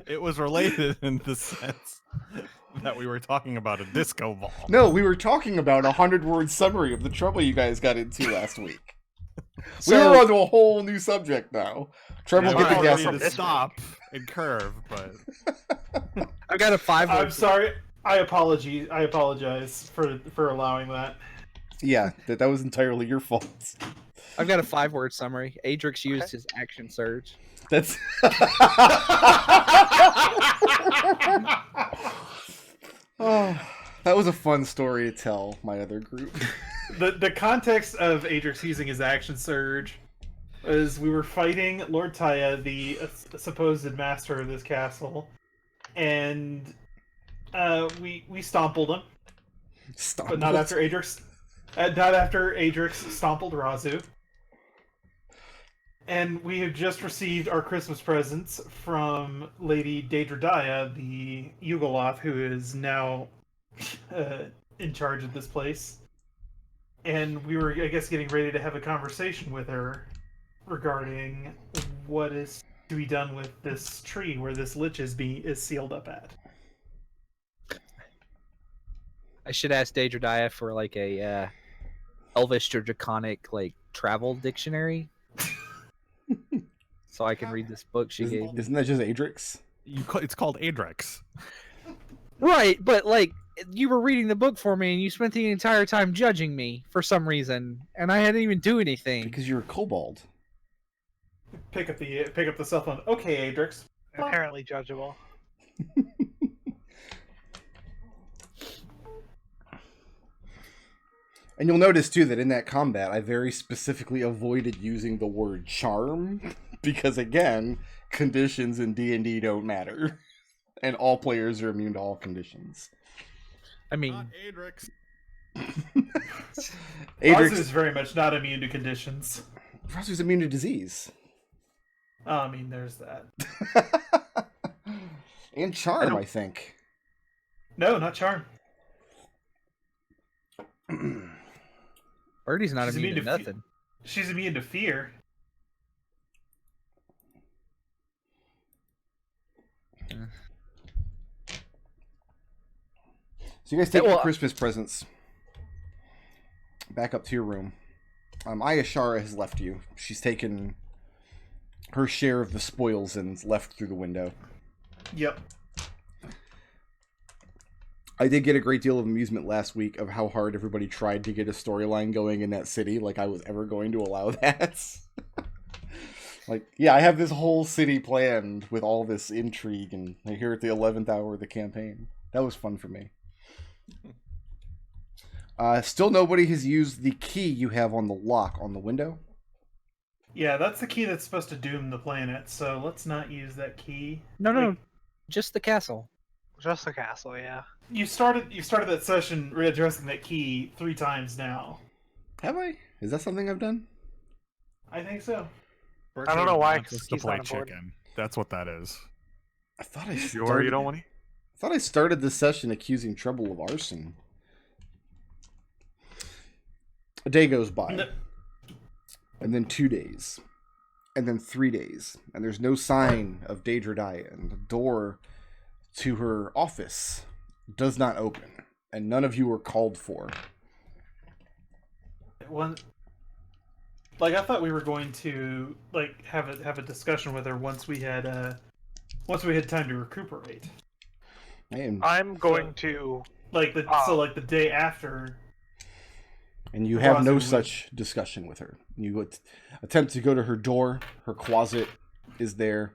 It was related in the sense that we were talking about a disco ball. No, we were talking about a 100-word summary of the trouble you guys got into last week. We were onto a whole new subject now. Treble, get the gas to stop and curve, but I've got a 5-word. I'm sorry. I apologize for allowing that. Yeah, that was entirely your fault. I've got a 5-word summary. Adrex used his action surge. That's oh, that was a fun story to tell my other group. The context of Adrex using his action surge is we were fighting Lord Taya, the supposed master of this castle, and we stompled him. But not after Adrex. Not after Adrex stompled Raazu. And we have just received our Christmas presents from Lady Daedradaya, the Yugoloth, who is now in charge of this place. And we were, I guess, getting ready to have a conversation with her regarding what is to be done with this tree where this lich is sealed up at. I should ask Daedradaya for like a Elvish or Draconic like travel dictionary, so I can read this book she gave me. Isn't that just Adrex? It's called Adrex. Right, but like you were reading the book for me, and you spent the entire time judging me for some reason, and I didn't even do anything. Because you're a kobold. Pick up the cell phone. Okay, Adrex. Apparently judgeable. And you'll notice, too, that in that combat, I very specifically avoided using the word charm, because, again, conditions in D&D don't matter. And all players are immune to all conditions. I mean... Not Adrex. Raazu is very much not immune to conditions. Raazu's immune to disease. Oh, I mean, there's that. And charm, I think. No, not charm. Birdie's not immune to nothing. She's immune to fear. So you guys take your Christmas presents back up to your room. Ayashara has left you. She's taken her share of the spoils and left through the window. Yep. I did get a great deal of amusement last week of how hard everybody tried to get a storyline going in that city, like I was ever going to allow that. Like, yeah, I have this whole city planned with all this intrigue, and I hear at the 11th hour of the campaign. That was fun for me. Still nobody has used the key you have on the lock on the window. Yeah, that's the key that's supposed to doom the planet, so let's not use that key. No, just the castle. Just the castle, yeah. You started that session readdressing that key 3 times now. Have I? Is that something I've done? I think so. I don't know why. Just to play chicken. That's what that is. I thought I started... Sure, you don't want to? I thought I started the session accusing Treble of arson. A day goes by. No. And then 2 days. And then 3 days. And there's no sign of Daedradaya. And the door to her office does not open. And none of you were called for. Like, I thought we were going to like have a discussion with her once we had time to recuperate. I'm going to the day after. And you have no such discussion with her. You would attempt to go to her door. Her closet is there.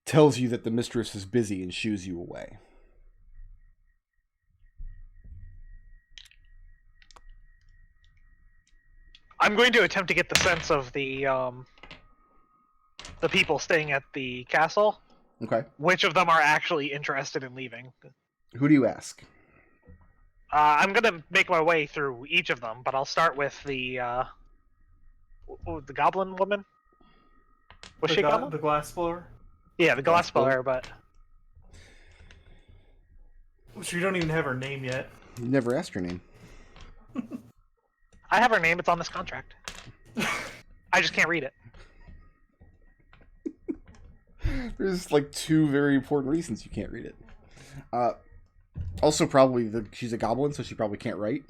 Tells you that the mistress is busy and shoos you away. I'm going to attempt to get the sense of the people staying at the castle. Okay. Which of them are actually interested in leaving? Who do you ask? I'm going to make my way through each of them, but I'll start with the goblin woman. Was she goblin? The glass blower? Yeah, the glass blower, but... So you don't even have her name yet. You never asked her name. I have her name, it's on this contract. I just can't read it. There's like two very important reasons you can't read it. Also, probably she's a goblin, so she probably can't write.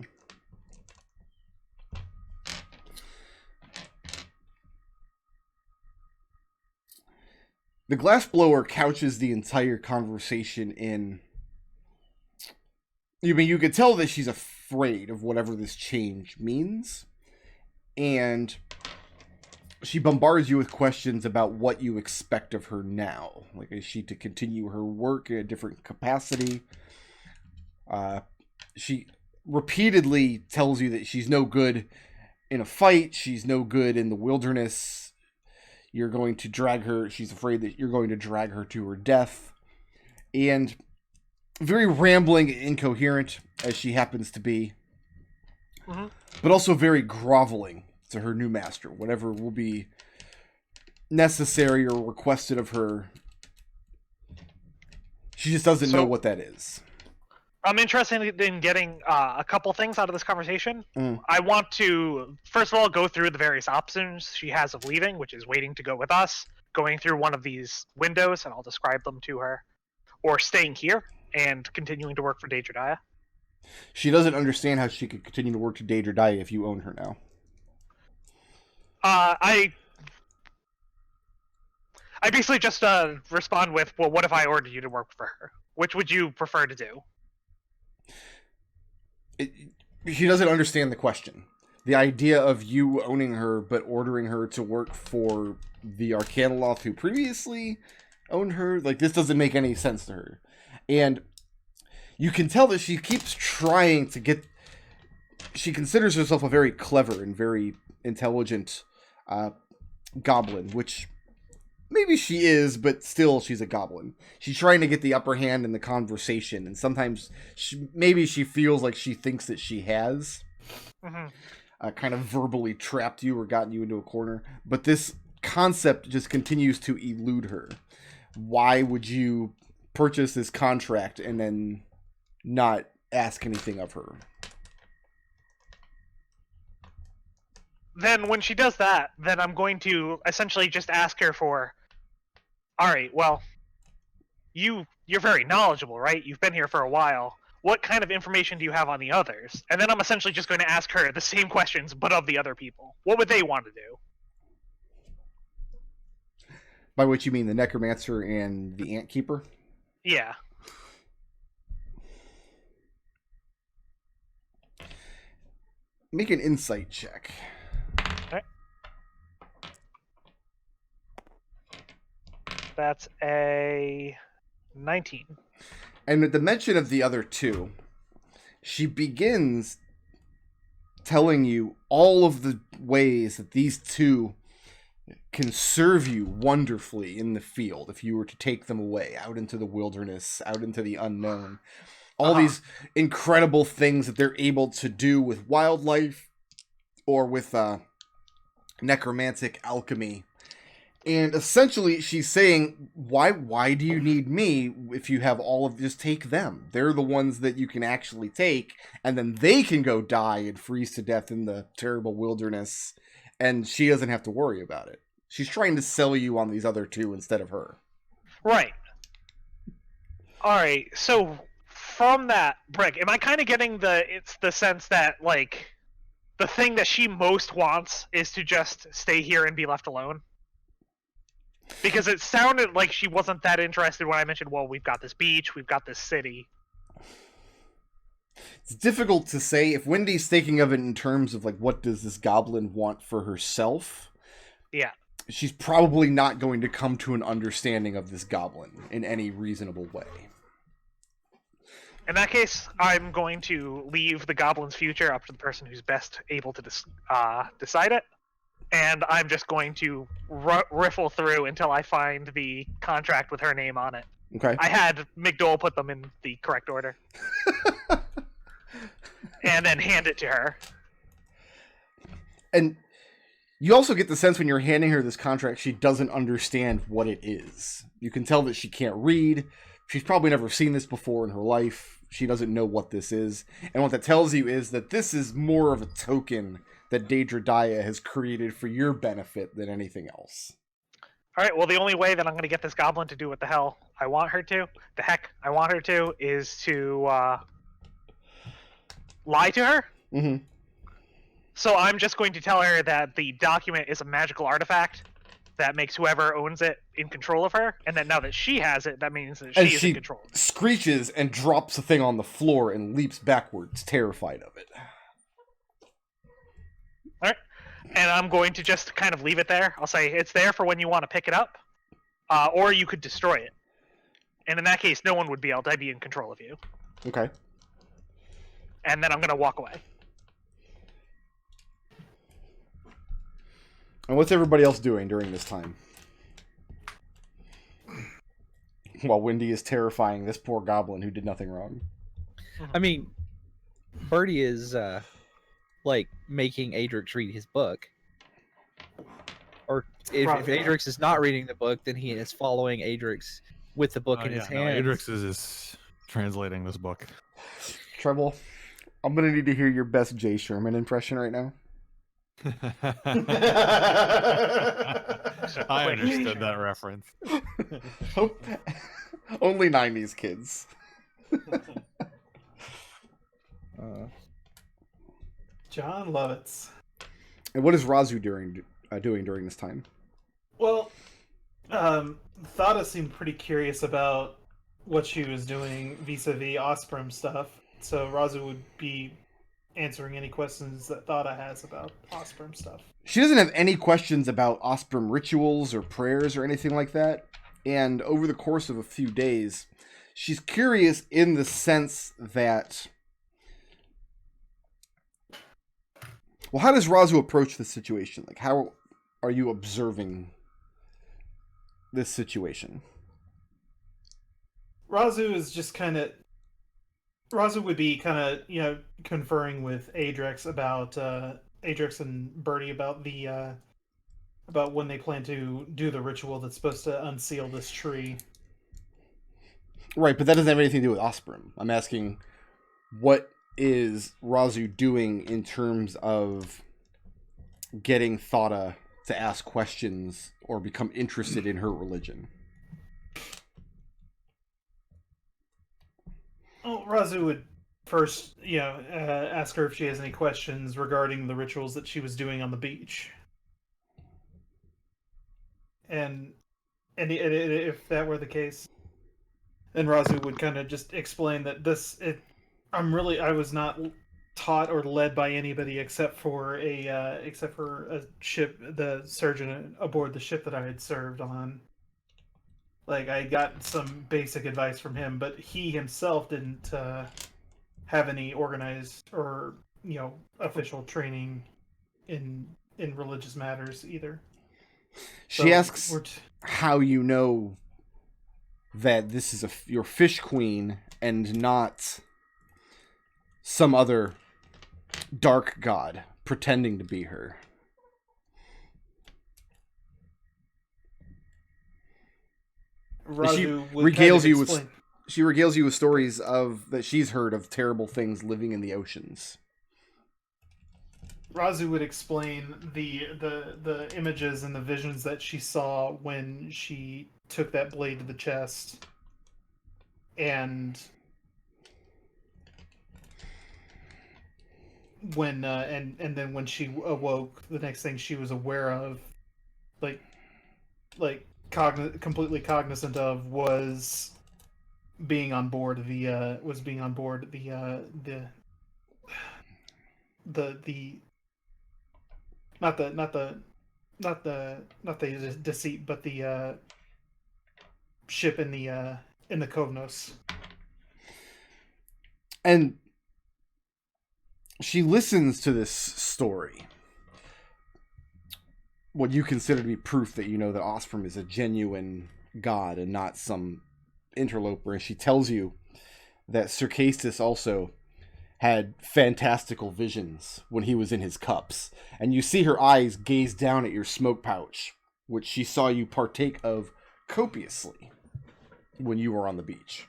The glassblower couches the entire conversation in... you could tell that she's afraid of whatever this change means. And she bombards you with questions about what you expect of her now. Like, is she to continue her work in a different capacity? She repeatedly tells you that she's no good in a fight. She's no good in the wilderness. You're going to drag her. She's afraid that you're going to drag her to her death. And very rambling and incoherent, as she happens to be. Mm-hmm. But also very groveling to her new master. Whatever will be necessary or requested of her. She just doesn't know what that is. I'm interested in getting a couple things out of this conversation. I want to, first of all, go through the various options she has of leaving, which is waiting to go with us, going through one of these windows, and I'll describe them to her, or staying here and continuing to work for Daedra. She doesn't understand how she could continue to work to Daedra if you own her now. I basically just respond with, well, what if I ordered you to work for her? Which would you prefer to do? She doesn't understand the question. The idea of you owning her, but ordering her to work for the Arcanoloth who previously owned her, like, this doesn't make any sense to her. And you can tell that she keeps trying to get... She considers herself a very clever and very intelligent goblin, which maybe she is, but still she's a goblin. She's trying to get the upper hand in the conversation, and sometimes maybe she feels like she thinks that she has kind of verbally trapped you or gotten you into a corner. But this concept just continues to elude her. Why would you purchase this contract and then not ask anything of her? Then when she does that, then I'm going to essentially just ask her for, all right, well, you're very knowledgeable, right? You've been here for a while. What kind of information do you have on the others? And then I'm essentially just going to ask her the same questions, but of the other people. What would they want to do? By which you mean the Necromancer and the Ant Keeper? Yeah. Make an insight check. Okay. That's a 19. And at the mention of the other two, she begins telling you all of the ways that these two can serve you wonderfully in the field if you were to take them away, out into the wilderness, out into the unknown. All these incredible things that they're able to do with wildlife or with necromantic alchemy. And essentially she's saying, why do you need me if you have all of this? Take them. They're the ones that you can actually take, and then they can go die and freeze to death in the terrible wilderness, and she doesn't have to worry about it. She's trying to sell you on these other two instead of her. Right. Alright, so from that, Brick, am I kind of getting the sense that, like, the thing that she most wants is to just stay here and be left alone? Because it sounded like she wasn't that interested when I mentioned, well, we've got this beach, we've got this city. It's difficult to say. If Wendy's thinking of it in terms of, like, what does this goblin want for herself? Yeah. She's probably not going to come to an understanding of this goblin in any reasonable way. In that case, I'm going to leave the goblin's future up to the person who's best able to decide it. And I'm just going to riffle through until I find the contract with her name on it. Okay. I had McDohl put them in the correct order. And then hand it to her. And you also get the sense when you're handing her this contract, she doesn't understand what it is. You can tell that she can't read. She's probably never seen this before in her life. She doesn't know what this is. And what that tells you is that this is more of a token that Daedra has created for your benefit than anything else. All right. Well, the only way that I'm going to get this goblin to do what the hell I want her to, is to lie to her. Mm-hmm. So I'm just going to tell her that the document is a magical artifact that makes whoever owns it in control of her, and that now that she has it, that means that And she is she in control of it. screeches and drops the thing on the floor and leaps backwards, terrified of it. All right. And I'm going to just kind of leave it there. I'll say it's there for when you want to pick it up, or you could destroy it. And in that case, no one would be able to be in control of you. Okay. And then I'm going to walk away. And what's everybody else doing during this time? While Wendy is terrifying this poor goblin who did nothing wrong. I mean, Birdie is like making Adrex read his book. Or if Adrex is not reading the book, then he is following Adrex with the book in his hands. Adrex is translating this book. Treble, I'm gonna need to hear your best Jay Sherman impression right now. I understood that reference. Only 90s kids. John Lovitz. And what is Raazu doing during this time? Well, Thada seemed pretty curious about what she was doing vis-a-vis Osprey stuff, so Raazu would be answering any questions that Thada has about Osprey stuff. She doesn't have any questions about Osprey rituals or prayers or anything like that. And over the course of a few days, she's curious in the sense that... Well, how does Raazu approach this situation? Like, how are you observing this situation? Raazu is just kind of... Raazu would be kind of, conferring with Adrex about... Adrex and Birdie about the... about when they plan to do the ritual that's supposed to unseal this tree. Right, but that doesn't have anything to do with Osprey. I'm asking, what is Raazu doing in terms of getting Thada to ask questions or become interested in her religion? Well, Raazu would first, ask her if she has any questions regarding the rituals that she was doing on the beach. And if that were the case, then Raazu would kind of just explain that I was not taught or led by anybody except for a ship, the surgeon aboard the ship that I had served on. Like, I got some basic advice from him, but he himself didn't have any organized or official training in religious matters either. She asks how you know that this is your fish queen and not some other dark god pretending to be her. She regales you with stories that she's heard of terrible things living in the oceans. Raazu would explain the images and the visions that she saw when she took that blade to the chest, and when and then when she awoke, the next thing she was aware of, completely cognizant of, was being on board the not the deceit, but the ship in the Kovnos. And she listens to this story, what you consider to be proof that you know that Osprey is a genuine god and not some interloper. And she tells you that Circastus also had fantastical visions when he was in his cups. And you see her eyes gaze down at your smoke pouch, which she saw you partake of copiously when you were on the beach.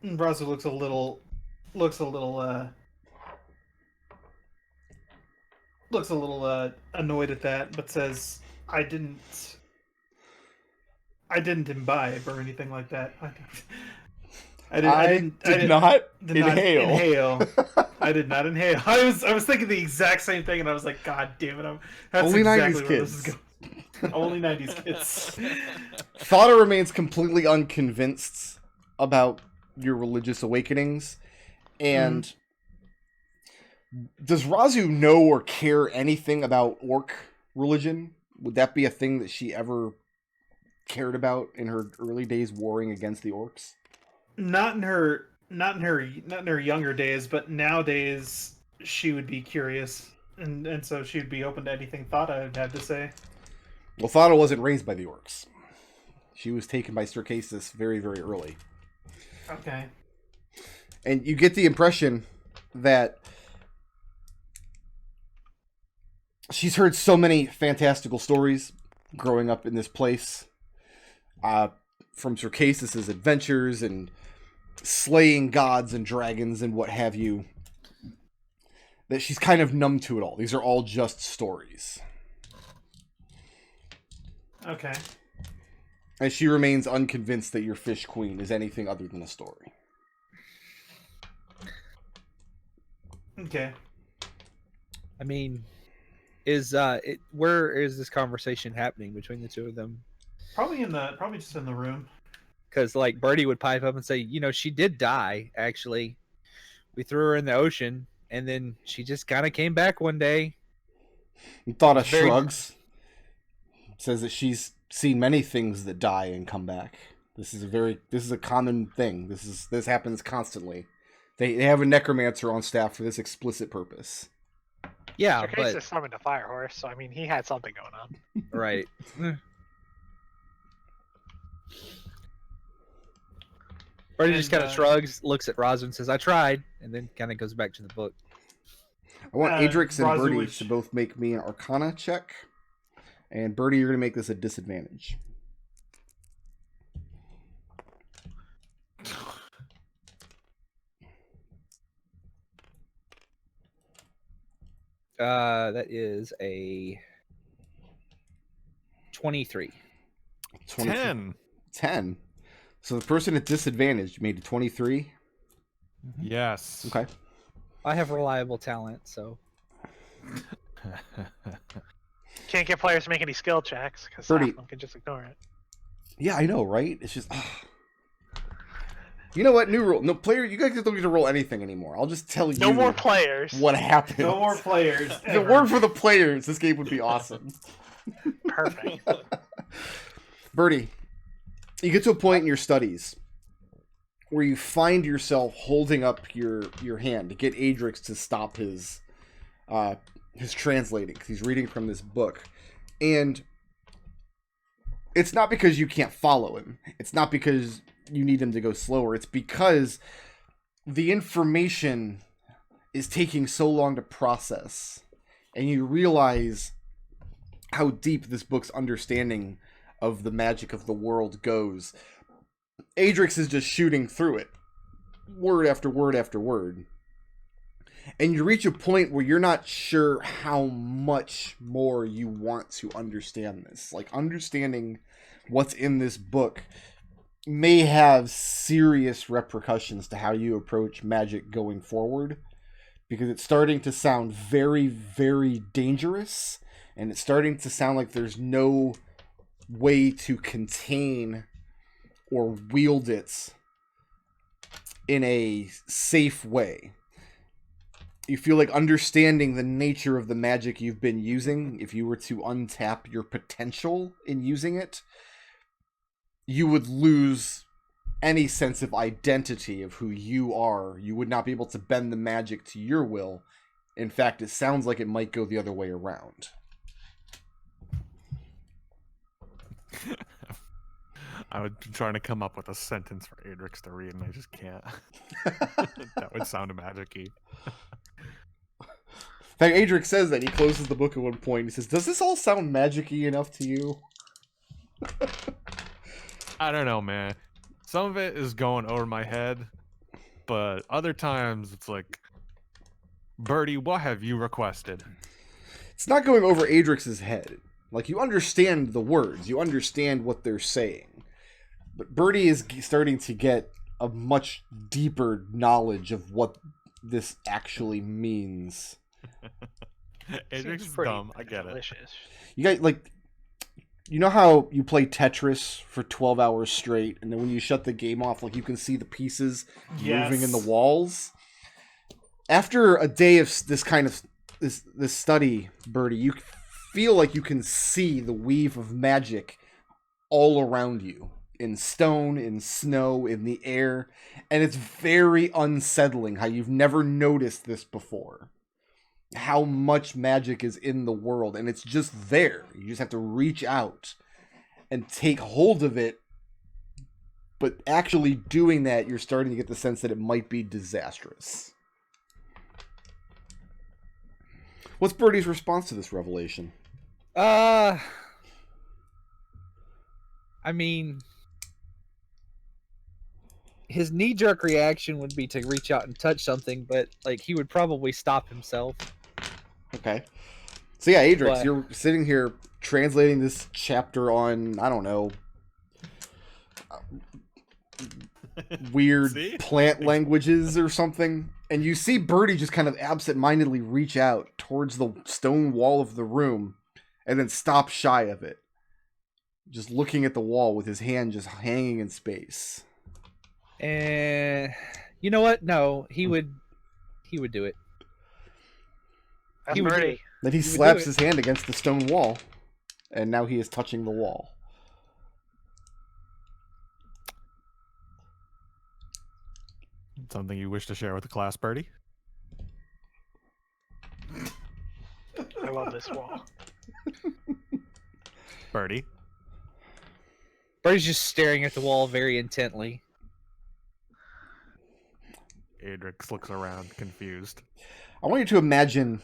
Raazu looks a little looks a little annoyed at that, but says, "I didn't imbibe or anything like that. I did not did inhale. not inhale. I did not inhale. I was thinking the exact same thing, and I was like, God damn it! That's Only exactly 90s where this is kids. going. Only 90s kids. Thada remains completely unconvinced about your religious awakenings. And does Raazu know or care anything about orc religion? Would that be a thing that she ever cared about in her early days warring against the orcs? Not in her younger days, but nowadays she would be curious, and so she'd be open to anything Thada had to say. Well, Thada wasn't raised by the orcs. She was taken by Circassius very, very early. Okay. And you get the impression that she's heard so many fantastical stories growing up in this place. From Circassius' adventures and slaying gods and dragons and what have you, that she's kind of numb to it all. These are all just stories. Okay. And she remains unconvinced that your Fish Queen is anything other than a story. Okay. I mean, where is this conversation happening between the two of them? Probably just in the room. Because like Birdie would pipe up and say, she did die. Actually, we threw her in the ocean, and then she just kind of came back one day. And Thada shrugs, says that she's seen many things that die and come back. This is a common thing. This happens constantly. They have a necromancer on staff for this explicit purpose. Yeah, Circassius but summoned a fire horse, so I mean, he had something going on. right. Birdie just kind of shrugs, looks at Raazu and says, "I tried," and then kind of goes back to the book. I want Adrex and Raazu Birdie would- to both make me an Arcana check. And Birdie, you're going to make this a disadvantage. That is a 23. 10. 10. So the person at disadvantage made a 23. Yes. Okay. I have reliable talent, so Can't get players to make any skill checks because Birdie. some can just ignore it. Yeah, I know, right? It's just... You know what? New rule. No, player, you guys don't need to roll anything anymore. I'll just tell you No more players. what happened. No more players. The ever. word for the players. This game would be awesome. Perfect. Birdie, you get to a point in your studies where you find yourself holding up your hand to get Adrex to stop his translating, because he's reading from this book. And it's not because you can't follow him. It's not because you need him to go slower. It's because the information is taking so long to process, and you realize how deep this book's understanding of the magic of the world goes. Adrex is just shooting through it, word after word after word. And you reach a point where you're not sure how much more you want to understand this. Like, understanding what's in this book may have serious repercussions to how you approach magic going forward, because it's starting to sound very, very dangerous, and it's starting to sound like there's no way to contain or wield it in a safe way. You feel like understanding the nature of the magic you've been using, if you were to untap your potential in using it, you would lose any sense of identity of who you are. You would not be able to bend the magic to your will. In fact, it sounds like it might go the other way around. I would be trying to come up with a sentence for Adrex to read, and I just can't. That would sound magic-y. In fact, Adrex says that. He closes the book at one point. He says, "Does this all sound magic-y enough to you?" I don't know, man. Some of it is going over my head, but other times it's like, Birdie, what have you requested? it's not going over Adrex's head. Like, you understand the words, you understand what they're saying. But Birdie is starting to get a much deeper knowledge of what this actually means. Adrex is pretty dumb. I get it. delicious. You guys, like, you know how you play Tetris for 12 hours straight, and then when you shut the game off, like, you can see the pieces moving in the walls? After a day of this kind of this study, Birdie, you feel like you can see the weave of magic all around you, in stone, in snow, in the air, and it's very unsettling how you've never noticed this before. How much magic is in the world, and it's just there. You just have to reach out and take hold of it. But actually doing that, you're starting to get the sense that it might be disastrous. What's Birdie's response to this revelation? I mean, his knee-jerk reaction would be to reach out and touch something, but like he would probably stop himself. Okay. So yeah, Adrex, But- you're sitting here translating this chapter on, I don't know, weird See? plant languages or something, and you see Birdie just kind of absent-mindedly reach out towards the stone wall of the room and then stop shy of it, just looking at the wall with his hand just hanging in space. And you know what? No, he would do it. That's He would do Birdie. it. Then he He would do slaps it. his hand against the stone wall, and now he is touching the wall. Something you wish to share with the class, Birdie? I love this wall. Birdie? Birdie's just staring at the wall very intently. Adrex looks around, confused. I want you to imagine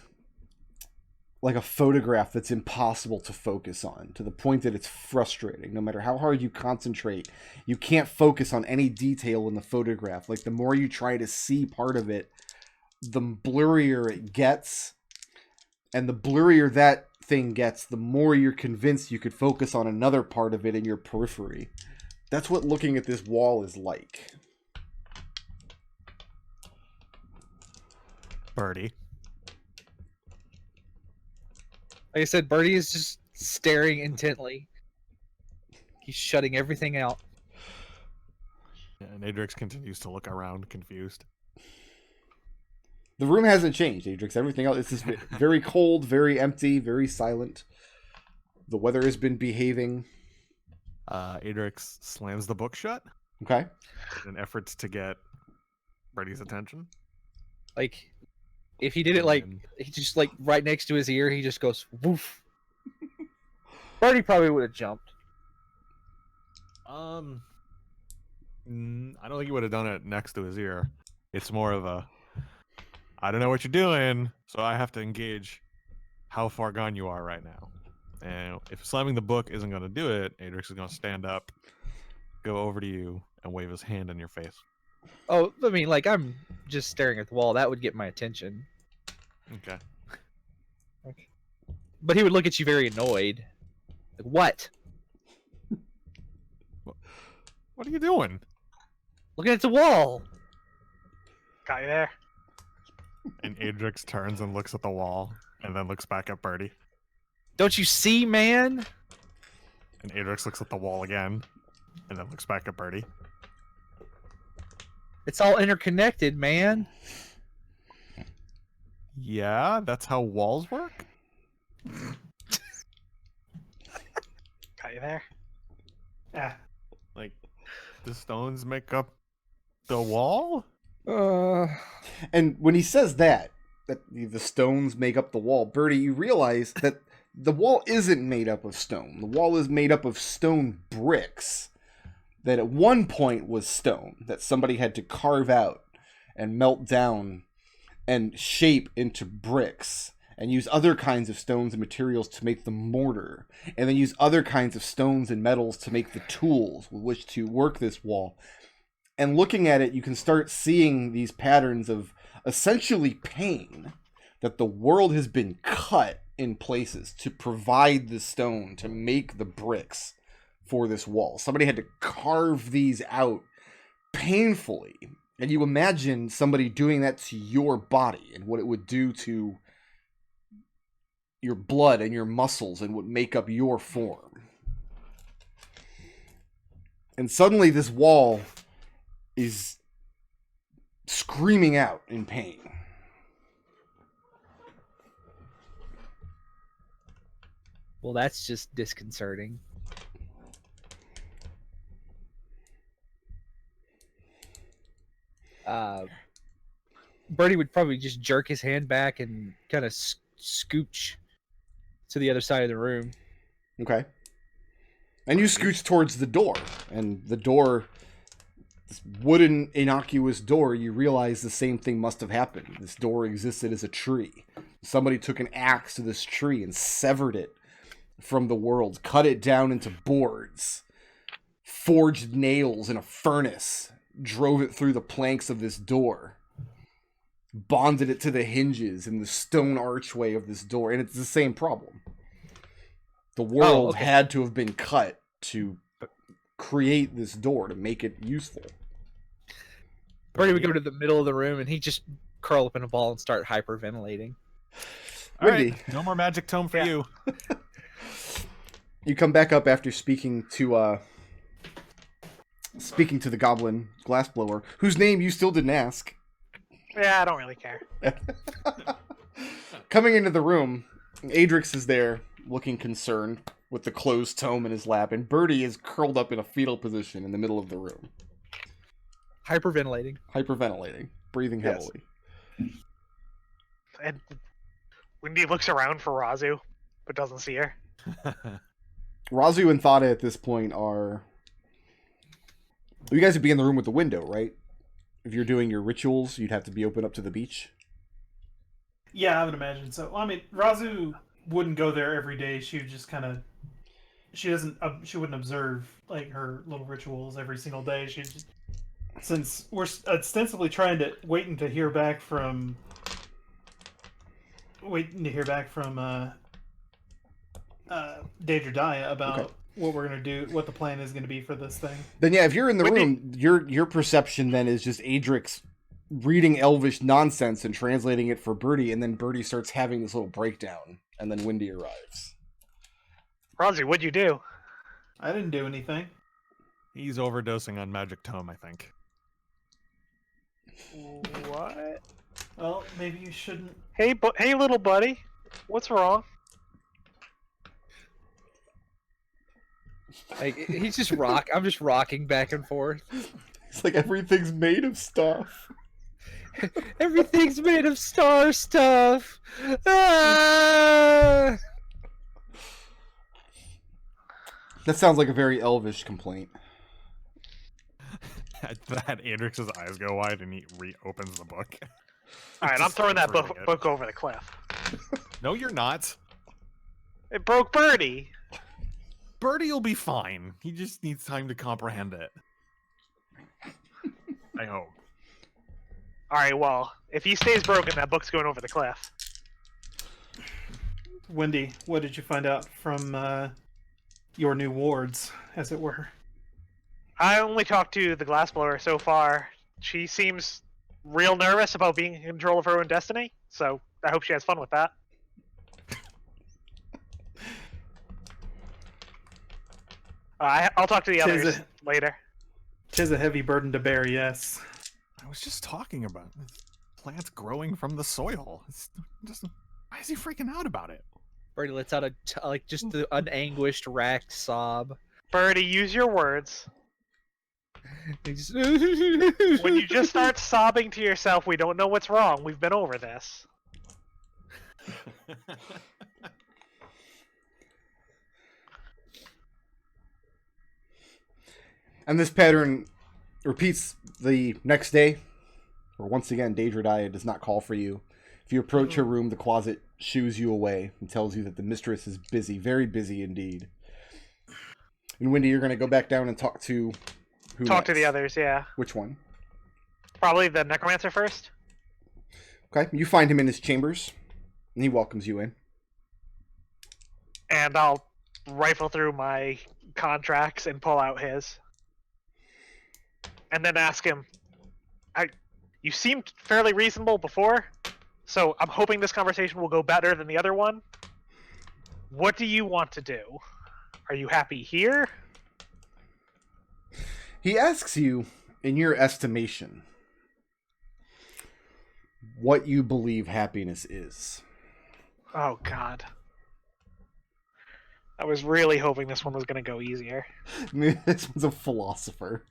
like a photograph that's impossible to focus on, to the point that it's frustrating. No matter how hard you concentrate, you can't focus on any detail in the photograph. Like, the more you try to see part of it, the blurrier it gets. And the blurrier that thing gets, the more you're convinced you could focus on another part of it in your periphery. That's what looking at this wall is like. Birdie? Like I said, Birdie is just staring intently. He's shutting everything out. And Adrex continues to look around, confused. The room hasn't changed, Adrex. Everything else, it's just very cold, very empty, very silent. The weather has been behaving. Adrex slams the book shut Okay. in efforts to get Birdie's attention. Like, if he did it like, And he just like right next to his ear, he just goes woof. Birdie probably would have jumped. I don't think he would have done it next to his ear. It's more of a, I don't know what you're doing, so I have to engage how far gone you are right now. And if slamming the book isn't going to do it, Adrex is going to stand up, go over to you, and wave his hand in your face. Oh, I mean, like, I'm just staring at the wall. That would get my attention. Okay. But he would look at you very annoyed. Like, what? What are you doing? Looking at the wall. Got you there. And Adrex turns and looks at the wall, and then looks back at Birdie. Don't you see, man? And Adrex looks at the wall again, and then looks back at Birdie. It's all interconnected, man. Yeah, that's how walls work? Got you there. Ah, Like, the stones make up the wall? And when he says that the stones make up the wall, Birdie, you realize that the wall isn't made up of stone. The wall is made up of stone bricks that at one point was stone that somebody had to carve out and melt down and shape into bricks, and use other kinds of stones and materials to make the mortar, and then use other kinds of stones and metals to make the tools with which to work this wall. And looking at it, you can start seeing these patterns of essentially pain, that the world has been cut in places to provide the stone to make the bricks for this wall. Somebody had to carve these out painfully. And you imagine somebody doing that to your body and what it would do to your blood and your muscles and what make up your form. And suddenly this wall is screaming out in pain. Well, that's just disconcerting. Birdie would probably just jerk his hand back and kind of scooch to the other side of the room. Okay. And you scooch towards the door. And the door, this wooden, innocuous door, you realize the same thing must have happened. This door existed as a tree. Somebody took an axe to this tree and severed it from the world, cut it down into boards, forged nails in a furnace, drove it through the planks of this door, bonded it to the hinges in the stone archway of this door, and it's the same problem. The world had to have been cut to create this door, to make it useful. Birdie would go to the middle of the room and he'd just curl up in a ball and start hyperventilating. All right, no more magic tome for you. You come back up after speaking to the goblin glassblower, whose name you still didn't ask. Yeah, I don't really care. Coming into the room, Adrex is there, looking concerned, with the closed tome in his lap, and Birdie is curled up in a fetal position in the middle of the room. Hyperventilating. Breathing heavily. And Wendy looks around for Raazu, but doesn't see her. Raazu and Thada at this point are... You guys would be in the room with the window, right? If you're doing your rituals, you'd have to be open up to the beach. Yeah, I would imagine so. Well, I mean, Raazu wouldn't go there every day. She would just kind of... She wouldn't observe, like, her little rituals every single day. She just... Since we're ostensibly trying to waiting to hear back from Daedra Daya about what we're gonna do, what the plan is gonna be for this thing. Then yeah, if you're in the room, your perception then is just Adrex reading Elvish nonsense and translating it for Birdie, and then Birdie starts having this little breakdown, and then Wendy arrives. Raazu, what'd you do? I didn't do anything. He's overdosing on magic tome, I think. What? Well, maybe you shouldn't. Hey, hey, little buddy. What's wrong? Like, he's just I'm just rocking back and forth. It's like everything's made of stuff. Everything's made of star stuff. Ah! That sounds like a very Elvish complaint. At that, Adrex's eyes go wide and he reopens the book. Alright, I'm throwing that book over the cliff. No, you're not. It broke Birdie. Birdie will be fine. He just needs time to comprehend it. I hope. Alright, well, if he stays broken, that book's going over the cliff. Wendy, what did you find out from your new wards, as it were? I only talked to the glassblower so far. She seems real nervous about being in control of her own destiny, so I hope she has fun with that. I'll talk to the others later. 'Tis a heavy burden to bear, yes. I was just talking about plants growing from the soil. Why is he freaking out about it? Birdie lets out an anguished, racked sob. Birdie, use your words. He just... When you just start sobbing to yourself, we don't know what's wrong. We've been over this. And this pattern repeats the next day, where once again, Daedra Daya does not call for you. If you approach her room, the closet shoos you away and tells you that the mistress is busy, very busy indeed. And Wendy, you're going to go back down and talk to who Talk next? to the others, yeah. Which one? Probably the necromancer first. Okay, you find him in his chambers, and he welcomes you in. And I'll rifle through my contracts and pull out his. And then ask him, you seemed fairly reasonable before, so I'm hoping this conversation will go better than the other one. What do you want to do? Are you happy here? He asks you, in your estimation, what you believe happiness is. Oh, God. I was really hoping this one was going to go easier. This one's a philosopher.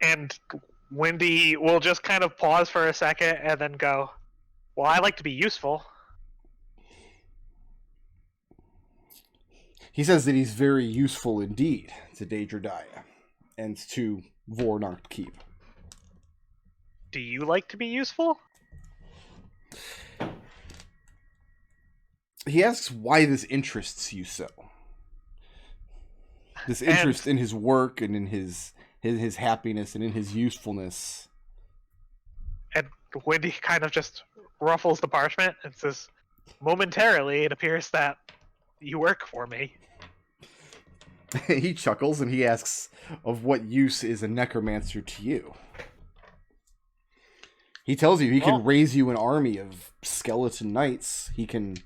And Wendy will just kind of pause for a second and then go, well, I like to be useful. He says that he's very useful indeed to Daedra and to Vornacht Keep. Do you like to be useful? He asks why this interests you so. This interest in his work and in his happiness and in his usefulness. And Wendy kind of just ruffles the parchment and says, momentarily, it appears that you work for me. He chuckles and he asks, of what use is a necromancer to you? He tells you he can raise you an army of skeleton knights. He can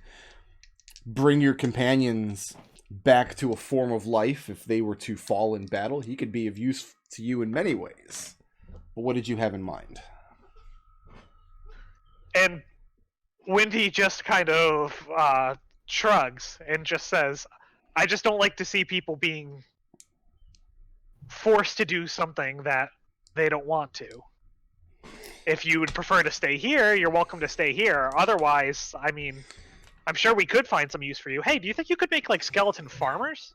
bring your companions back to a form of life if they were to fall in battle. He could be of use to you in many ways. But what did you have in mind? And Wendy just kind of shrugs and just says, I just don't like to see people being forced to do something that they don't want to. If you would prefer to stay here, you're welcome to stay here. Otherwise, I mean, I'm sure we could find some use for you. Hey, do you think you could make, like, skeleton farmers?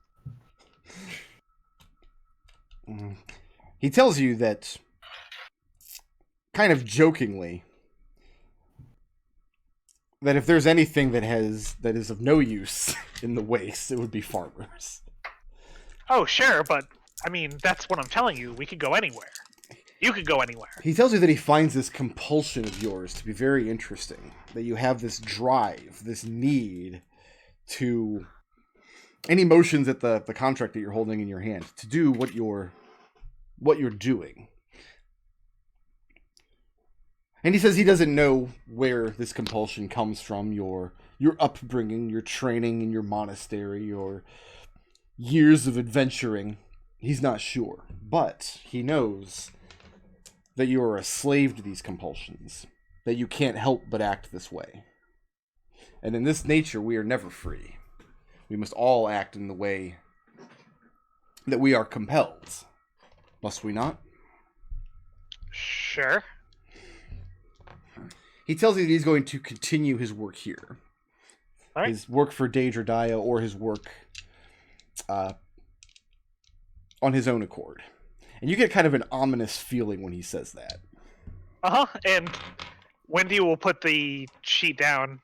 He tells you that, kind of jokingly, that if there's anything that is of no use in the waste, it would be farmers. Oh, sure, but, I mean, that's what I'm telling you. We could go anywhere. You could go anywhere. He tells you that he finds this compulsion of yours to be very interesting. That you have this drive, this need to... any emotions at the contract that you're holding in your hand, to do what you're doing. And he says he doesn't know where this compulsion comes from, your upbringing, your training in your monastery, your years of adventuring. He's not sure. But he knows that you are a slave to these compulsions, that you can't help but act this way. And in this nature, we are never free. We must all act in the way that we are compelled. Must we not? Sure. He tells you that he's going to continue his work here. All right. His work for Daedra or his work on his own accord. And you get kind of an ominous feeling when he says that. Uh-huh, and Wendy will put the sheet down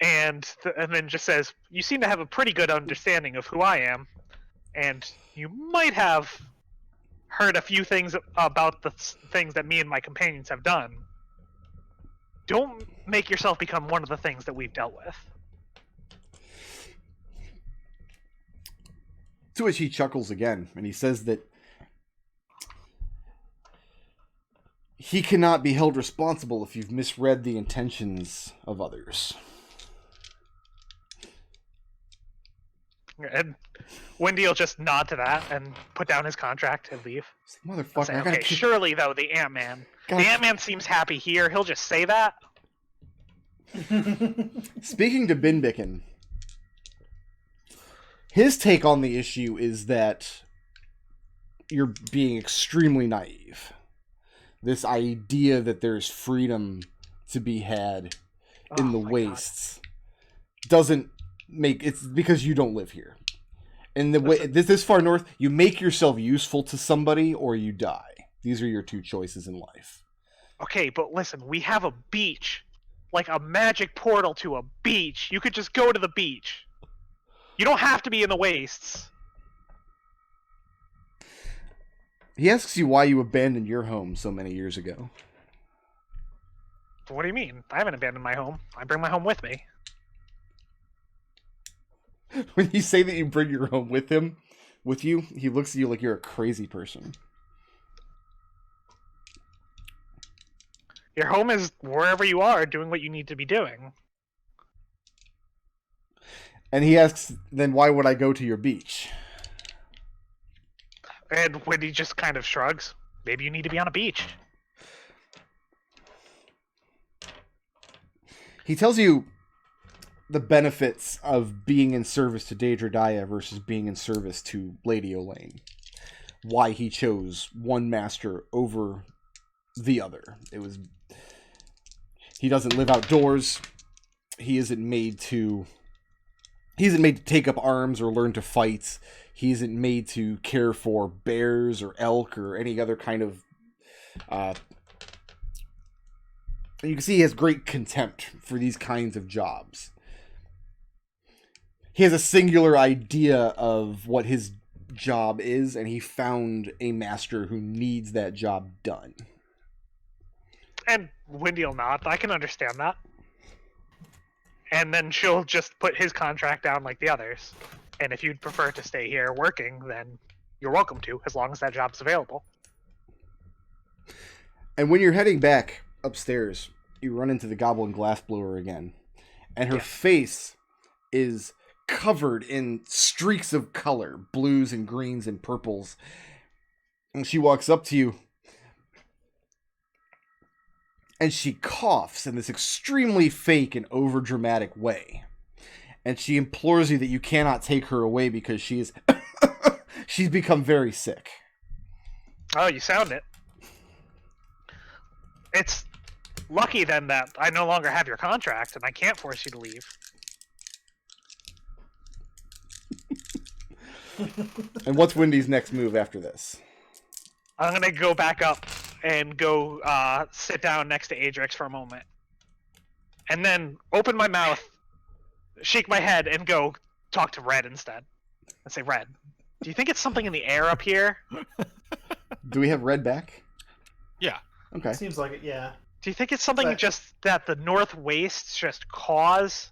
and then just says, you seem to have a pretty good understanding of who I am, and you might have heard a few things about the things that me and my companions have done. Don't make yourself become one of the things that we've dealt with. To which he chuckles again, and he says that he cannot be held responsible if you've misread the intentions of others. And Wendy will just nod to that and put down his contract and leave. Motherfucker, Say, okay, surely, though, the Ant-Man. The Ant-Man seems happy here. He'll just say that. Speaking to Binbicken, his take on the issue is that you're being extremely naive. This idea that there's freedom to be had in the wastes doesn't make... it's because you don't live here. And the way this far north, you make yourself useful to somebody or you die. These are your two choices in life. Okay, but listen, we have a beach. Like a magic portal to a beach. You could just go to the beach. You don't have to be in the wastes. He asks you why you abandoned your home so many years ago. What do you mean? I haven't abandoned my home. I bring my home with me. when you say that you bring your home with you, he looks at you like you're a crazy person. Your home is wherever you are, doing what you need to be doing. And he asks, then why would I go to your beach? And Wendy just kind of shrugs. Maybe you need to be on a beach. He tells you the benefits of being in service to Daedra Daya versus being in service to Lady Elaine. Why he chose one master over the other. He doesn't live outdoors. He isn't made to take up arms or learn to fight. He isn't made to care for bears or elk or any other kind of... you can see he has great contempt for these kinds of jobs. He has a singular idea of what his job is, and he found a master who needs that job done. And Wendy will nod. I can understand that. And then she'll just put his contract down like the others. And if you'd prefer to stay here working, then you're welcome to, as long as that job's available. And when you're heading back upstairs, you run into the Goblin Glassblower again. And her face is covered in streaks of color, blues and greens and purples. And she walks up to you. And she coughs in this extremely fake and overdramatic way. And she implores you that you cannot take her away because she's become very sick. Oh, you sound it. It's lucky then that I no longer have your contract and I can't force you to leave. And what's Wendy's next move after this? I'm gonna go back up and go sit down next to Adrex for a moment. And then open my mouth, shake my head, and go talk to Red instead. And say, Red, do you think it's something in the air up here? Do we have Red back? Yeah. Okay. Seems like it, yeah. Do you think it's something just that the North Wastes just cause?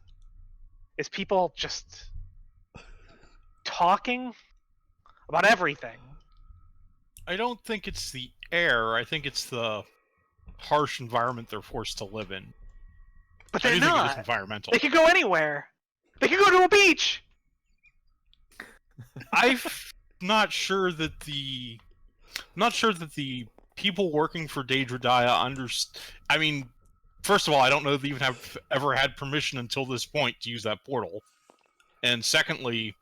Is people just talking about everything? I don't think it's the air. I think it's the harsh environment they're forced to live in. But I they're do think it is not. environmental. They could go anywhere. They could go to a beach. I'm not sure that the people working for Daedra Daya I mean, first of all, I don't know if they even have ever had permission until this point to use that portal. And secondly,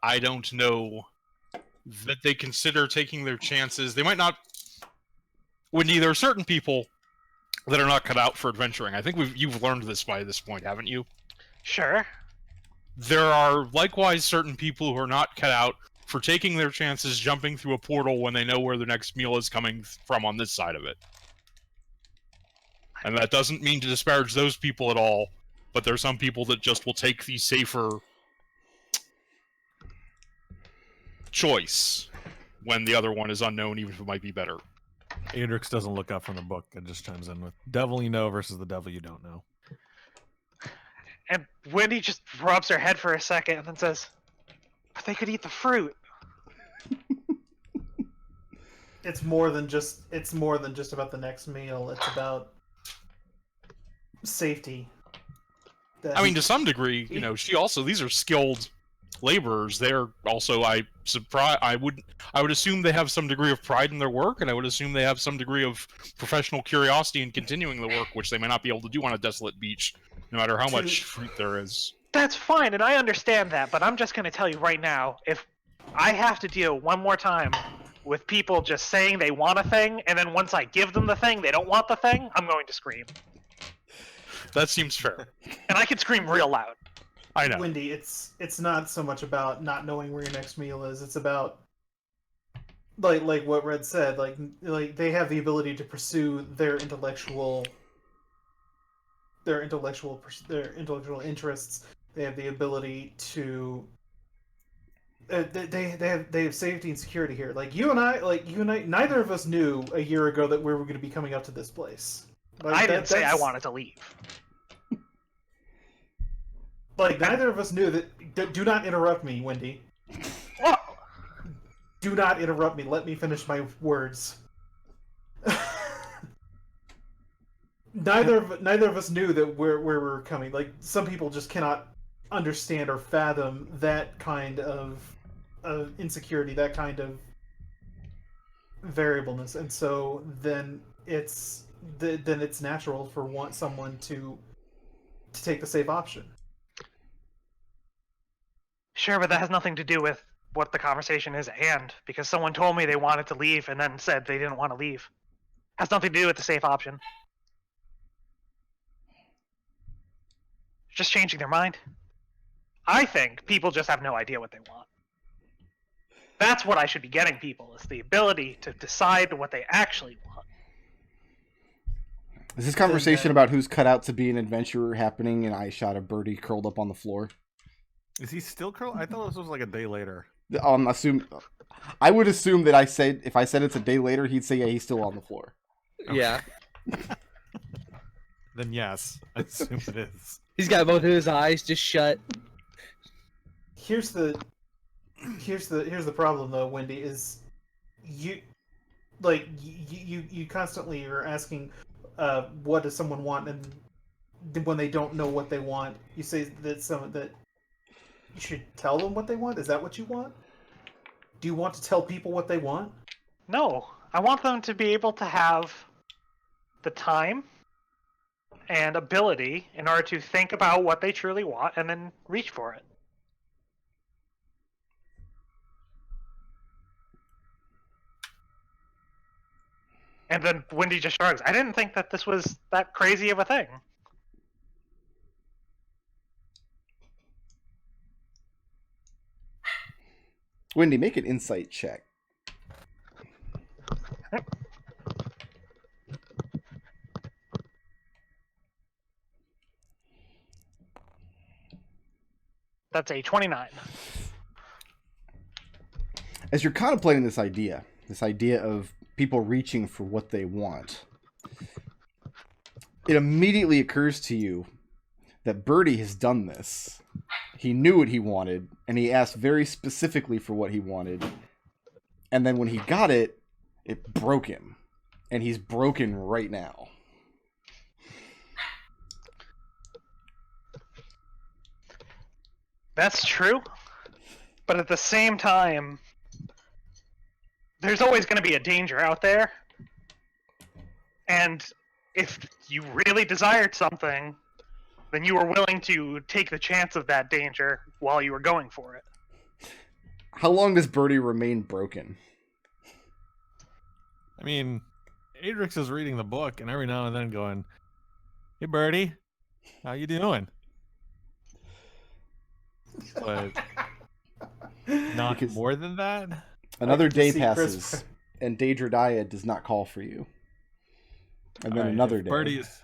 I don't know that they consider taking their chances. They might not. Wendy, there are certain people that are not cut out for adventuring. I think you've learned this by this point, haven't you? Sure. There are likewise certain people who are not cut out for taking their chances jumping through a portal when they know where their next meal is coming from on this side of it. And that doesn't mean to disparage those people at all, but there are some people that just will take the safer choice when the other one is unknown, even if it might be better. Adrex doesn't look up from the book and just chimes in with devil you know versus the devil you don't know. And Wendy just rubs her head for a second and then says, but they could eat the fruit. It's more than just about the next meal. It's about safety. I mean, to some degree, you know, these are skilled laborers. They're also, I would assume they have some degree of pride in their work, and I would assume they have some degree of professional curiosity in continuing the work, which they may not be able to do on a desolate beach, no matter how much fruit there is. That's fine, and I understand that, but I'm just going to tell you right now, if I have to deal one more time with people just saying they want a thing, and then once I give them the thing, they don't want the thing, I'm going to scream. That seems fair. And I can scream real loud. I know. Wendy, it's not so much about not knowing where your next meal is. It's about like what Red said. Like they have the ability to pursue their intellectual interests. They have the ability to. They have safety and security here. Like you and I, neither of us knew a year ago that we were going to be coming up to this place. Like, I didn't say I wanted to leave. Like, neither of us knew that. Do not interrupt me, Wendy. Well, Do not interrupt me. Let me finish my words. Neither of us knew that where we were coming. Like, some people just cannot understand or fathom that kind of insecurity, that kind of variableness, and so then it's natural for someone to take the safe option. sure, but that has nothing to do with what the conversation is at hand, because someone told me they wanted to leave and then said they didn't want to leave. Has nothing to do with the safe option. Just changing their mind. I think people just have no idea what they want. That's what I should be getting people, is the ability to decide what they actually want. Is this conversation about who's cut out to be an adventurer happening, and I shot a Birdie curled up on the floor? Is he still curled? I thought this was like a day later. I would assume that if I said it's a day later, he'd say, yeah, he's still on the floor. Yeah. Then yes, I assume it is. He's got both of his eyes just shut. Here's the problem though, Wendy, is you constantly are asking what does someone want, and when they don't know what they want, you say that you should tell them what they want. Is that what you want? Do you want to tell people what they want? No, I want them to be able to have the time and ability in order to think about what they truly want and then reach for it. And then Wendy just shrugs. I didn't think that this was that crazy of a thing. Wendy, make an insight check. That's a 29. As you're contemplating this idea of people reaching for what they want, it immediately occurs to you that Birdie has done this. He knew what he wanted, and he asked very specifically for what he wanted. And then when he got it, it broke him. And he's broken right now. That's true. But at the same time, there's always going to be a danger out there. And if you really desired something, then you were willing to take the chance of that danger while you were going for it. How long does Birdie remain broken? I mean, Adrex is reading the book, and every now and then going, "Hey, Birdie, how you doing?" But not Because more than that. another day see passes, Chris- and Daedra does not call for you. And then Alright, another if day. Birdie's,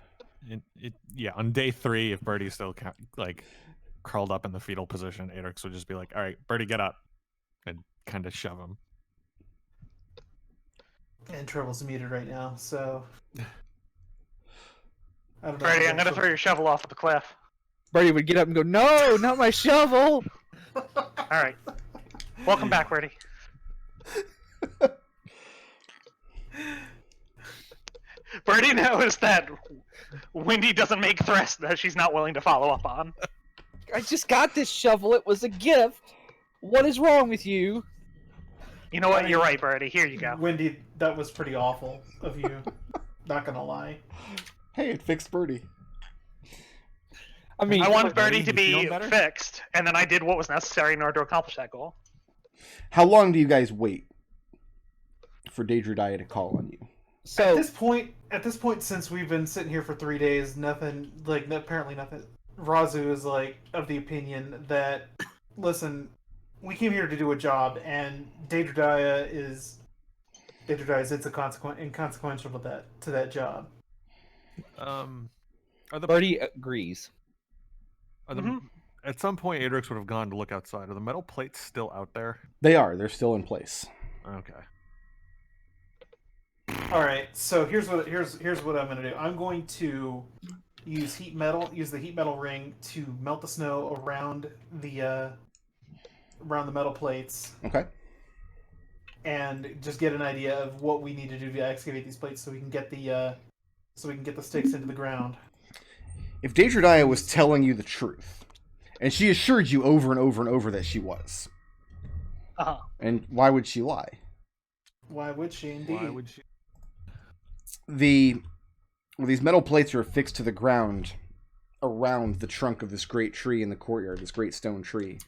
on day 3, if Birdie's still like curled up in the fetal position, Adrex would just be like, "All right, Birdie, get up," and kind of shove him. And Treble's muted right now, so I don't know. Birdie, I'm going to throw your shovel off the cliff. Birdie would get up and go, "No, not my shovel!" Alright. Welcome back, Birdie. Birdie knows that Wendy doesn't make threats that she's not willing to follow up on. I just got this shovel. It was a gift. What is wrong with you? You know what? You're right, Birdie. Here you go. Wendy, that was pretty awful of you. Not gonna lie. Hey, it fixed Birdie. I mean, I wanted Birdie, Birdie to you feel be better? fixed, and then I did what was necessary in order to accomplish that goal. How long do you guys wait for Daedra to call on you? so At this point, since we've been sitting here for 3 days, nothing. Apparently nothing. Raazu is of the opinion that, listen, we came here to do a job, and Daedra is inconsequential to that job. Are the Birdie agrees. At some point, Adrex would have gone to look outside. Are the metal plates still out there? They are. They're still in place. Okay. All right, so here's what I'm gonna do. I'm going to use the heat metal ring to melt the snow around the metal plates. Okay. And just get an idea of what we need to do to excavate these plates, so we can get the sticks into the ground. If Daedra was telling you the truth, and she assured you over and over and over that she was, and why would she lie? Why would she, indeed? Why would she? These metal plates are affixed to the ground around the trunk of this great tree in the courtyard, this great stone tree.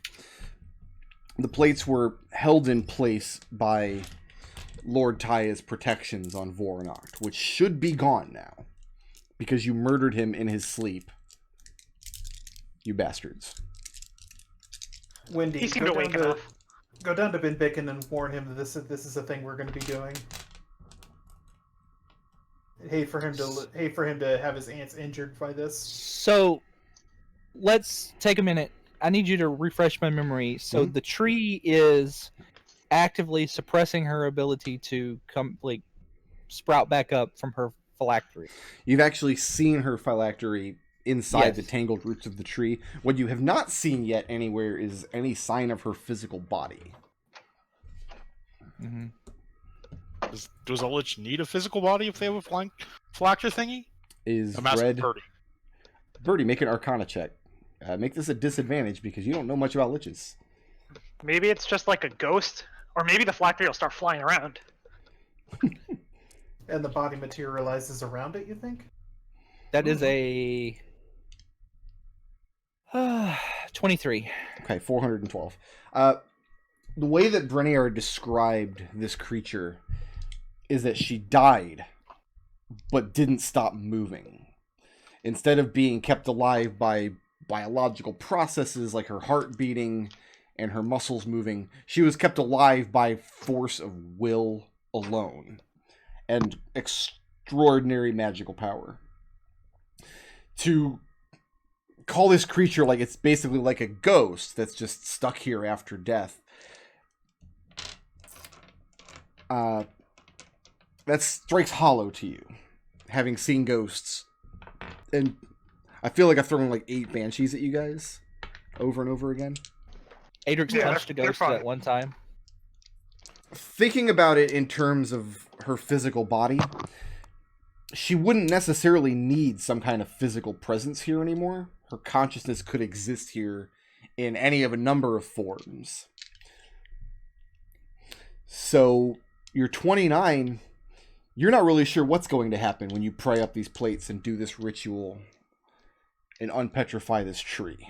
The plates were held in place by Lord Taya's protections on Voronacht, which should be gone now, because you murdered him in his sleep. You bastards. Wendy, He seemed awake enough. Go down to Birdie and warn him that this is a thing we're going to be doing. Hate for him to have his aunts injured by this. So, let's take a minute. I need you to refresh my memory. So the tree is actively suppressing her ability to sprout back up from her phylactery. You've actually seen her phylactery inside the tangled roots of the tree. What you have not seen yet anywhere is any sign of her physical body. Mm-hmm. Does a lich need a physical body if they have a phylactery thingy? Is I'm asking red. Birdie. Birdie, make an Arcana check. Make this a disadvantage because you don't know much about liches. Maybe it's just like a ghost, or maybe the phylactery will start flying around. And the body materializes around it, you think? That is a 23. Okay, 412. The way that Brenier described this creature is that she died, but didn't stop moving. Instead of being kept alive by biological processes like her heart beating and her muscles moving, she was kept alive by force of will alone and extraordinary magical power. To call this creature like it's basically like a ghost that's just stuck here after death, that strikes hollow to you, having seen ghosts. And I feel like I've thrown like 8 banshees at you guys over and over again. Adrex punched a ghost at one time. Thinking about it in terms of her physical body, she wouldn't necessarily need some kind of physical presence here anymore. Her consciousness could exist here in any of a number of forms. So you're 29. You're not really sure what's going to happen when you pry up these plates and do this ritual and unpetrify this tree.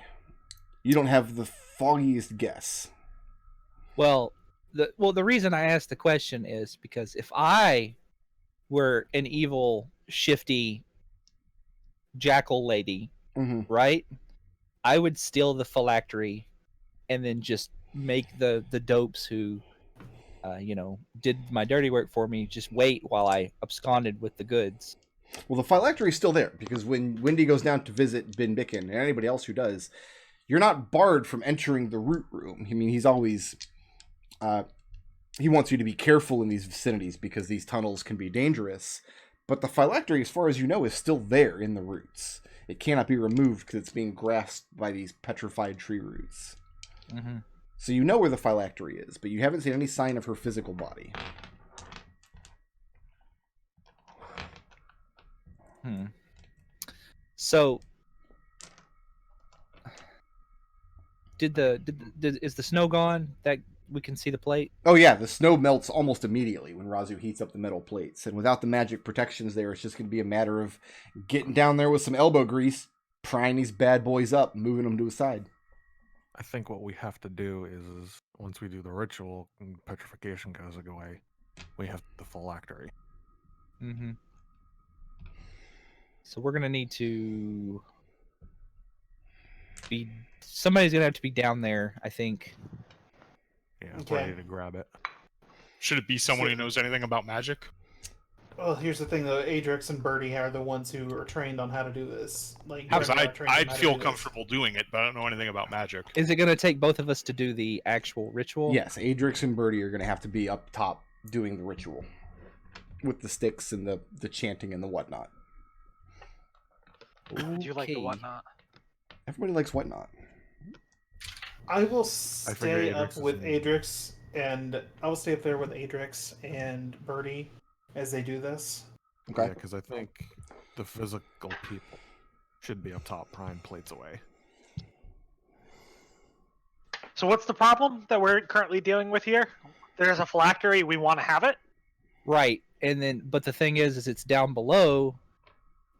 You don't have the foggiest guess. Well, the reason I asked the question is because if I were an evil, shifty jackal lady, right, I would steal the phylactery and then just make the dopes who did my dirty work for me just wait while I absconded with the goods. Well, the phylactery is still there, because when Wendy goes down to visit Birdie and anybody else who does, you're not barred from entering the root room. I mean, he's always... he wants you to be careful in these vicinities because these tunnels can be dangerous. But the phylactery, as far as you know, is still there in the roots. It cannot be removed because it's being grasped by these petrified tree roots. Mm-hmm. So you know where the phylactery is, but you haven't seen any sign of her physical body. So, is the snow gone that we can see the plate? Oh yeah, the snow melts almost immediately when Raazu heats up the metal plates. And without the magic protections there, it's just going to be a matter of getting down there with some elbow grease, prying these bad boys up, moving them to a side. I think what we have to do is once we do the ritual and petrification goes away, we have the phylactery. Mm-hmm. So we're gonna need to be... Somebody's gonna have to be down there, I think. Yeah, Okay. ready to grab it. Should it be someone who knows anything about magic? Well, here's the thing, though. Adrex and Birdie are the ones who are trained on how to do this. Like, Because they're not trained on I'd how to feel do this. comfortable doing it, but I don't know anything about magic. Is it gonna take both of us to do the actual ritual? Yes, Adrex and Birdie are going to have to be up top doing the ritual with the sticks and the chanting and the whatnot. Do you like the Okay. whatnot? Everybody likes whatnot. I will figure stay Adrex up is with in. Adrex, and I will stay up there with Adrex and Birdie as they do this. Okay. Yeah, because I think the physical people should be up top, prying plates away. So what's the problem that we're currently dealing with here? There's a phylactery. We want to have it. Right, and then but the thing is it's down below,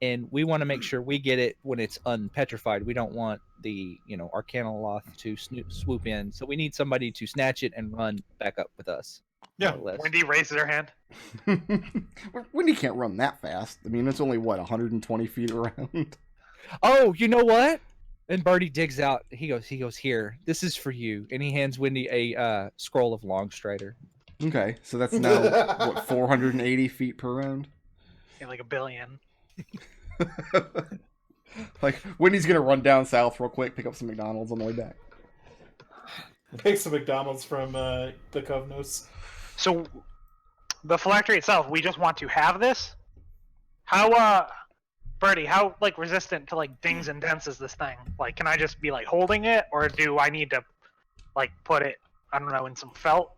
and we want to make sure we get it when it's unpetrified. We don't want the Arcanoloth to swoop in, so we need somebody to snatch it and run back up with us. Yeah. more or less. Wendy raises her hand. Wendy can't run that fast. I mean, it's only, what, 120 feet around? Oh, you know what? And Birdie digs out. He goes, here. This is for you. And he hands Wendy a scroll of Longstrider. Okay, so that's now, what, 480 feet per round? Yeah, like a billion. Like, Wendy's gonna run down south real quick, pick up some McDonald's on the way back. Pick some McDonald's from the Kovnos. So the phylactery itself, we just want to have this. How Birdie, how like resistant to like dings and dents is this thing? Like, can I just be like holding it, or do I need to like put it, I don't know, in some felt?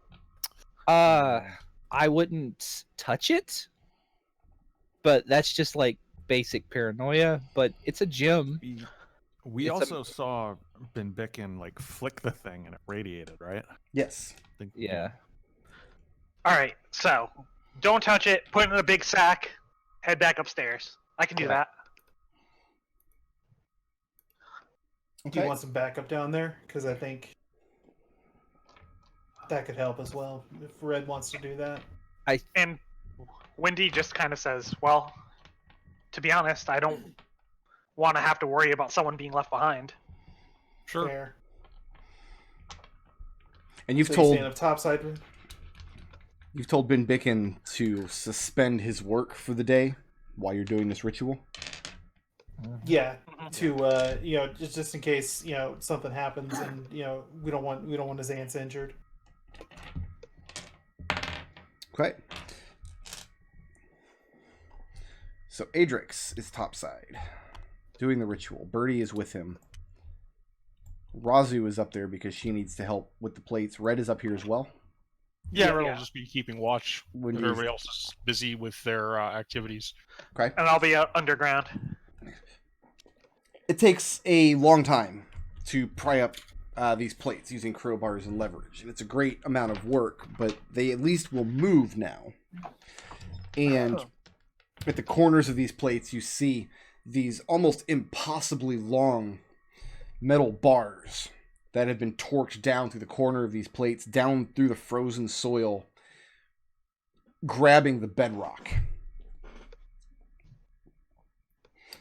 I wouldn't touch it, but that's just like basic paranoia. But it's a gem. We It's also saw Binbicken like flick the thing and it radiated, right? Yes. Yeah. All right, so don't touch it. Put it in a big sack. Head back upstairs. I can do that. Do you want some backup down there? Because I think that could help as well if Red wants to do that. And Wendy just kind of says, well, to be honest, I don't want to have to worry about someone being left behind. Sure. Fair. And you've So you told stand up topside. Red? you've told Binbicken to suspend his work for the day while you're doing this ritual. Yeah. To just in case something happens and we don't want his ants injured. Okay. So Adrex is topside, doing the ritual. Birdie is with him. Raazu is up there because she needs to help with the plates. Red is up here as well. Yeah, Yeah, Red yeah. will just be keeping watch. When Everybody else is busy with their activities. Okay. And I'll be out underground. It takes a long time to pry up these plates using crowbars and leverage. And it's a great amount of work, but they at least will move now. And at the corners of these plates, you see these almost impossibly long metal bars that have been torqued down through the corner of these plates, down through the frozen soil, grabbing the bedrock.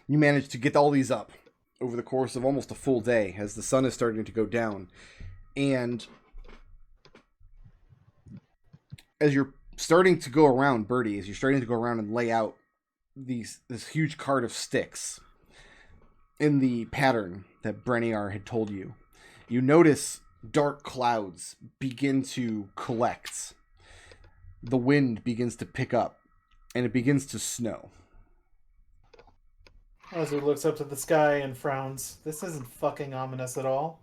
You manage to get all these up over the course of almost a full day as the sun is starting to go down. And as you're starting to go around, Birdie, as you're starting to go around and lay out this huge cart of sticks in the pattern that Brenniar had told you, you notice dark clouds begin to collect. The wind begins to pick up, and it begins to snow. Raazu looks up to the sky and frowns. This isn't fucking ominous at all.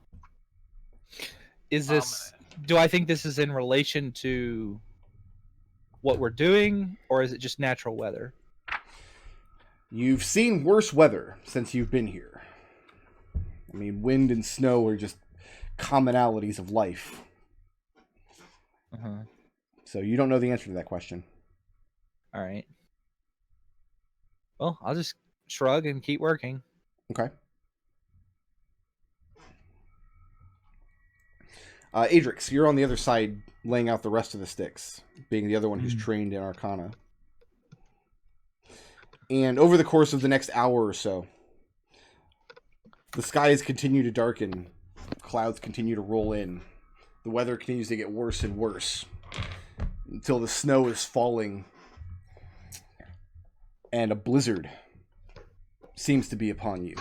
Is this? Do I think this is in relation to what we're doing, or is it just natural weather? You've seen worse weather since you've been here. I mean, wind and snow are just commonalities of life. So you don't know the answer to that question. All right. Well, I'll just shrug and keep working. Okay. Adrex, you're on the other side laying out the rest of the sticks, being the other one who's trained in Arcana. And over the course of the next hour or so, the skies continue to darken, clouds continue to roll in, the weather continues to get worse and worse, until the snow is falling, and a blizzard seems to be upon you.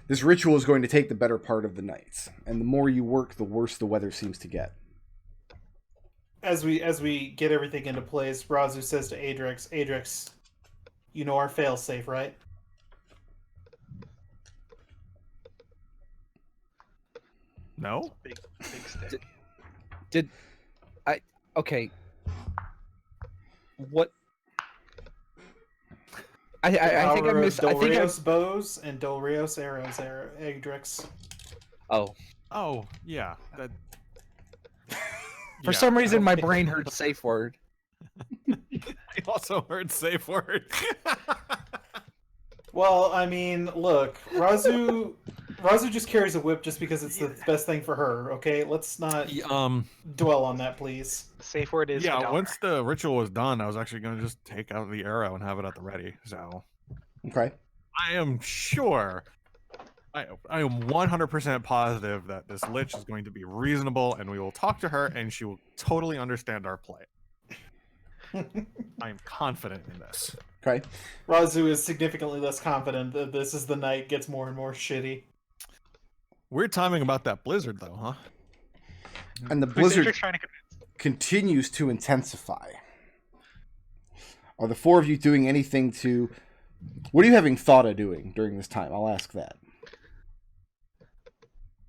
This ritual is going to take the better part of the night, and the more you work, the worse the weather seems to get. As we get everything into place, Raazu says to Adrex, "Adrex, you know our failsafe, right?" No? Big stick. Did I? Okay. What? I think I missed. I think I. Dolrios bows and Dolrios arrows, Adrex. Oh, Oh, yeah. That. for Yeah, some I reason, don't- my brain heard safe word. I also heard safe word. Well, I mean, look, Raazu just carries a whip just because it's the best thing for her. Okay, let's not dwell on that, please. The safe word is Yeah, Madonna. once the ritual was done, I was actually going to just take out the arrow and have it at the ready. So Okay. I am sure, I am 100% positive that this lich is going to be reasonable, and we will talk to her, and she will totally understand our play. I am confident in this. Okay. Raazu is significantly less confident that this is the night gets more and more shitty. Weird timing about that blizzard, though, huh? And the Who's blizzard Adrex trying to convince? continues to intensify. Are the four of you doing anything to... What are you having thought of doing during this time? I'll ask that.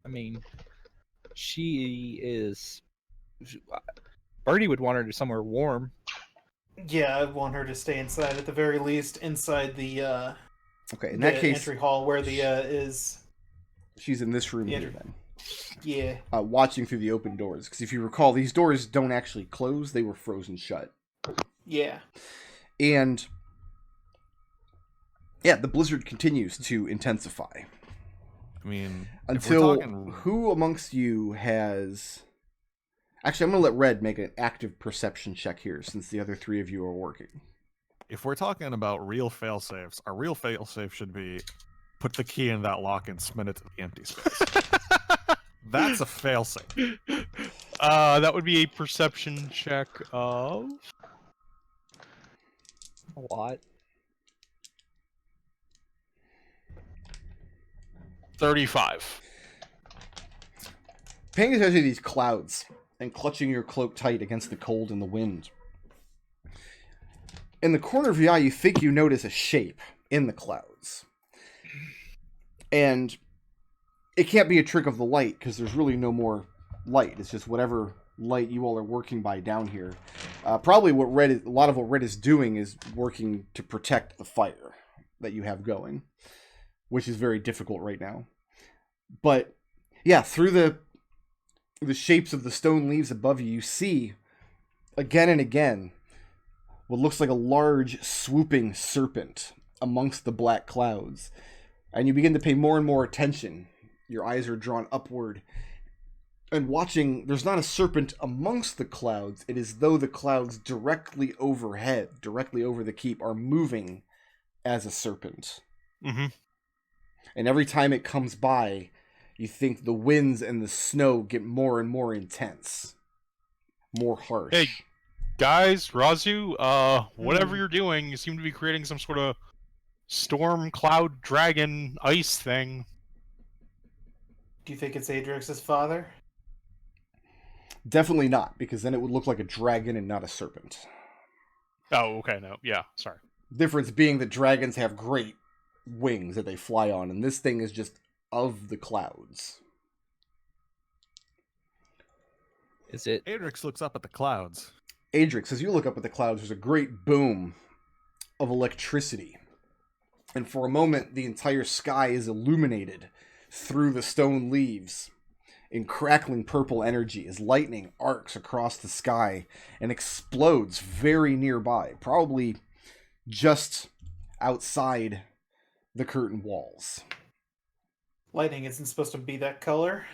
I mean, she is. Birdie would want her to somewhere warm. Yeah, I want her to stay inside at the very least, inside the Okay, in the that case, entry hall where the is. she's in this room The here entry- then. Yeah. Watching through the open doors. Because if you recall, these doors don't actually close, they were frozen shut. Yeah. And yeah, the blizzard continues to intensify. I mean, Until if we're talking, who amongst you has... Actually, I'm going to let Red make an active perception check here, since the other three of you are working. if we're talking about real failsafes, our real failsafe should be put the key in that lock and spin it to the empty space. That's a failsafe. That would be a perception check of A lot. 35. Paying attention to these clouds and clutching your cloak tight against the cold and the wind. In the corner of your eye, you think you notice a shape in the clouds. And it can't be a trick of the light, because there's really no more light. It's just whatever light you all are working by down here. Probably what a lot of what Red is doing is working to protect the fire that you have going, which is very difficult right now. But yeah, through the shapes of the stone leaves above you, you see again and again what looks like a large swooping serpent amongst the black clouds. And you begin to pay more and more attention. Your eyes are drawn upward and watching. There's not a serpent amongst the clouds. It is though the clouds directly overhead, directly over the keep, are moving as a serpent. Mm-hmm. And every time it comes by, you think the winds and the snow get more and more intense, more harsh. Hey, guys, Raazu, whatever you're doing, you seem to be creating some sort of storm, cloud, dragon, ice thing. Do you think it's Adrex's father? Definitely not, because then it would look like a dragon and not a serpent. Oh, okay, no, yeah, sorry. Difference being that dragons have great wings that they fly on, and this thing is just of the clouds. Is it? Adrex looks up at the clouds. Adrex, as you look up at the clouds, there's a great boom of electricity. And for a moment, the entire sky is illuminated through the stone leaves in crackling purple energy as lightning arcs across the sky and explodes very nearby, probably just outside the curtain walls. Lightning isn't supposed to be that color.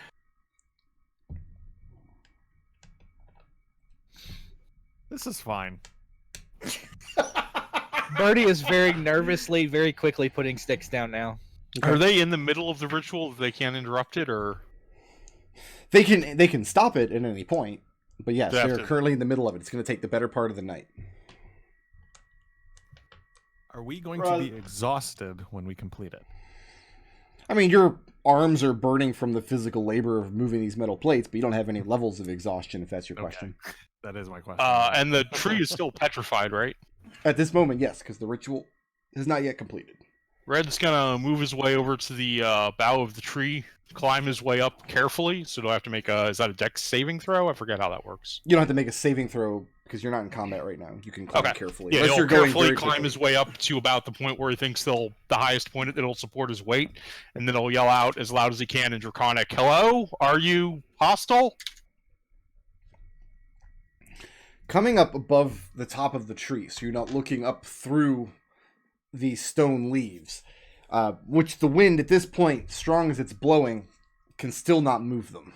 This is fine. Birdie is very nervously, very quickly putting sticks down now. Are they in the middle of the ritual? They can't interrupt it, or They can stop it at any point, but yes, They have they're to- currently in the middle of it. It's going to take the better part of the night. Are we going to be exhausted when we complete it? I mean, your arms are burning from the physical labor of moving these metal plates, but you don't have any levels of exhaustion, if that's your Okay. question. That is my question. and the tree is still petrified, right? At this moment, yes, because the ritual is not yet completed. Red's gonna move his way over to the bough of the tree, climb his way up carefully. So do I have to make a? Is that a dex saving throw? I forget how that works. You don't have to make a saving throw because you're not in combat right now. You can climb Okay. carefully. Yeah, Unless he'll you're going carefully very climb quickly. his way up to about the point where he thinks the highest point that'll support his weight, and then he'll yell out as loud as he can in Draconic, "Hello, are you hostile?" Coming up above the top of the tree, so you're not looking up through the stone leaves, which the wind at this point, strong as it's blowing, can still not move them.